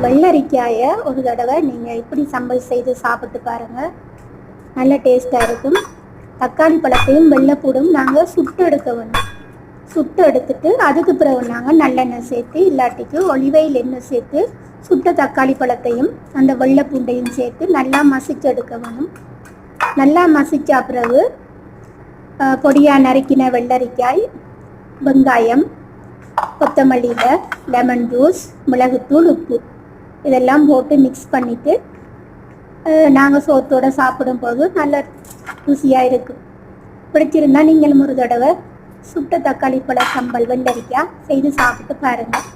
வெள்ளரிக்காயை ஒரு தடவை நீங்கள் இப்படி சம்பல் செய்து சாப்பிட்டு பாருங்கள், நல்ல டேஸ்ட்டாக இருக்கும். தக்காளி பழத்தையும் வெள்ளைப்பூடும் நாங்கள் சுட்டு எடுக்க வேணும். சுட்டு எடுத்துட்டு அதுக்கு பிறகு நாங்கள் நல்லெண்ணெய் சேர்த்து இல்லாட்டிக்கு ஒலிவையில் எண்ணெய் சேர்த்து சுட்ட தக்காளி பழத்தையும் அந்த வெள்ளைப்பூண்டையும் சேர்த்து நல்லா மசிச்சு எடுக்க வேணும். நல்லா மசிச்சா பிறகு பொடியாக நறுக்கின வெள்ளரிக்காய், வெங்காயம், கொத்தமல்லியில் லெமன் ஜூஸ், மிளகுத்தூள், உப்பு இதெல்லாம் போட்டு மிக்ஸ் பண்ணிவிட்டு நாங்கள் சோத்தோடு சாப்பிடும்போது நல்ல ருசியாக இருக்கும். பிடிச்சிருந்தா நீங்களும் ஒரு தடவை சுட்ட தக்காளி பழ சம்பல் வெள்ளரிக்காய் செய்து சாப்பிட்டு பாருங்கள்.